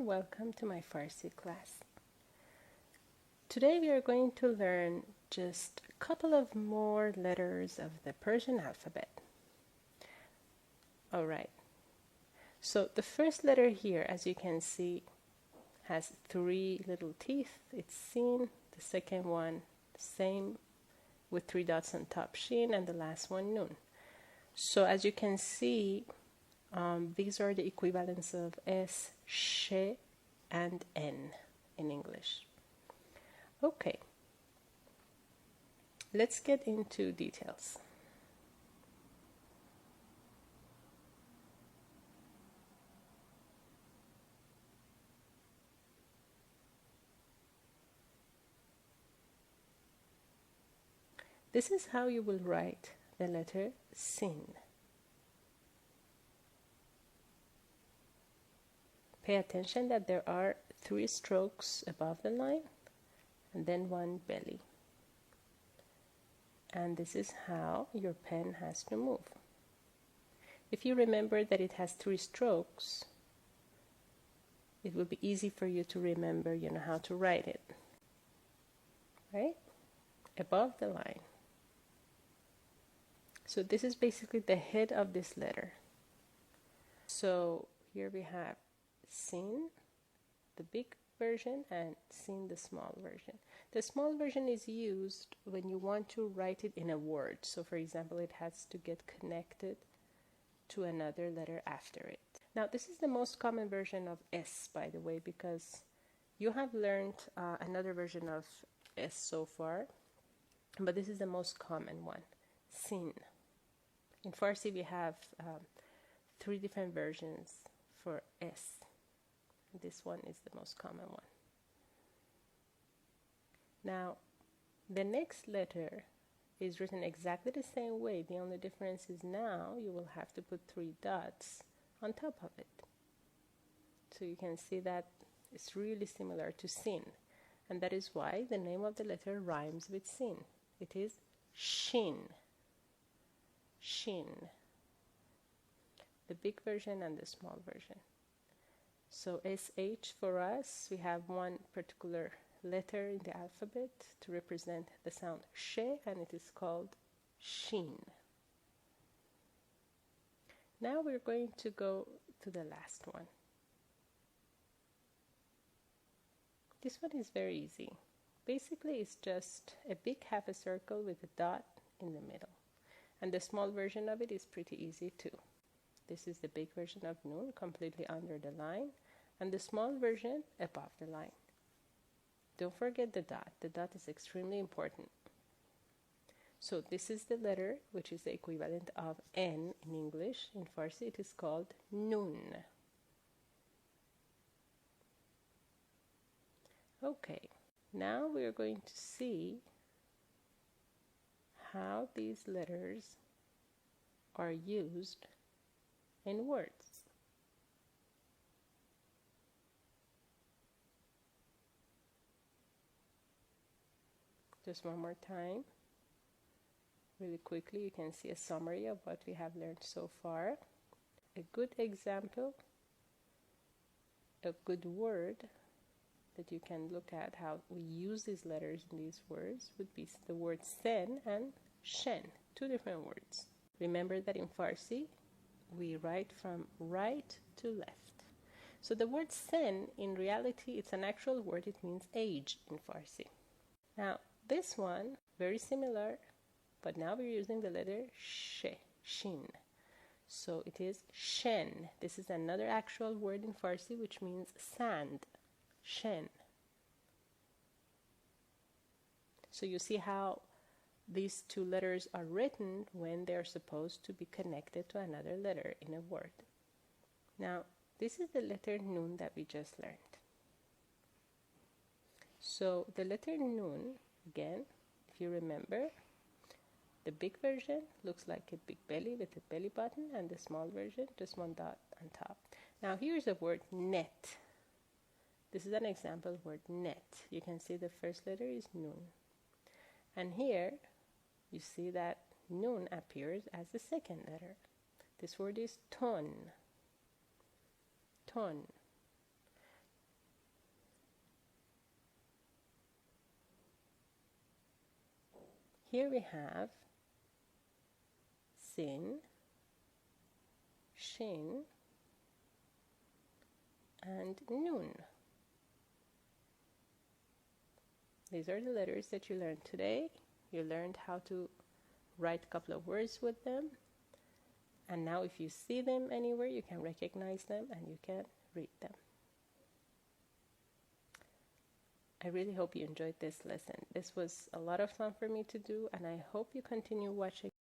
and welcome to my Farsi class. Today we are going to learn just a couple of more letters of the Persian alphabet. Alright, so the first letter here, as you can see, has 3 little teeth. It's Sin. The second one, same with 3 dots on top, Shin, and the last one, Nun. So as you can see, these are the equivalents of S, Sh, and N in English. Okay, let's get into details. This is how you will write the letter Sin. Pay attention that there are 3 strokes above the line and then 1 belly. And this is how your pen has to move. If you remember that it has 3 strokes, it will be easy for you to remember, how to write it. Right? Above the line. So this is basically the head of this letter. So here we have Sin, the big version, and Sin, the small version. The small version is used when you want to write it in a word. So for example, it has to get connected to another letter after it. Now this is the most common version of S, by the way, because you have learned another version of S so far, but this is the most common one, Sin. In Farsi, we have 3 different versions for S. This one is the most common one. Now, the next letter is written exactly the same way. The only difference is now you will have to put 3 dots on top of it. So you can see that it's really similar to Sin. And that is why the name of the letter rhymes with Sin. It is Shin. Shin, the big version and the small version. So SH for us, we have one particular letter in the alphabet to represent the sound Sh, and it is called Shin. Now we're going to go to the last one. This one is very easy. Basically, it's just a big half a circle with a dot in the middle. And the small version of it is pretty easy too. This is the big version of Nun, completely under the line, and the small version above the line. Don't forget the dot. The dot is extremely important. So this is the letter which is the equivalent of N in English. In Farsi it is called Nun. Okay, now we are going to see how these letters are used in words. Just one more time. Really quickly, you can see a summary of what we have learned so far. A good example, a good word that you can look at how we use these letters in these words would be the word sen and shen, 2 different words. Remember that in Farsi, we write from right to left. So the word sen, in reality, it's an actual word. It means age in Farsi. Now, this one, very similar, but now we're using the letter she, shin. So it is shen. This is another actual word in Farsi, which means sand. Shen. So you see how these 2 letters are written when they're supposed to be connected to another letter in a word. Now, this is the letter Nun that we just learned. So the letter Nun, again, if you remember, the big version looks like a big belly with a belly button, and the small version, just 1 dot on top. Now here's the word net. This is an example word, net. You can see the first letter is Nun. And here, you see that Nun appears as the second letter. This word is ton. Ton. here we have sin, shin, and noon. These are the letters that you learned today. You learned how to write a couple of words with them. And now if you see them anywhere, you can recognize them and you can read them. I really hope you enjoyed this lesson. This was a lot of fun for me to do, and I hope you continue watching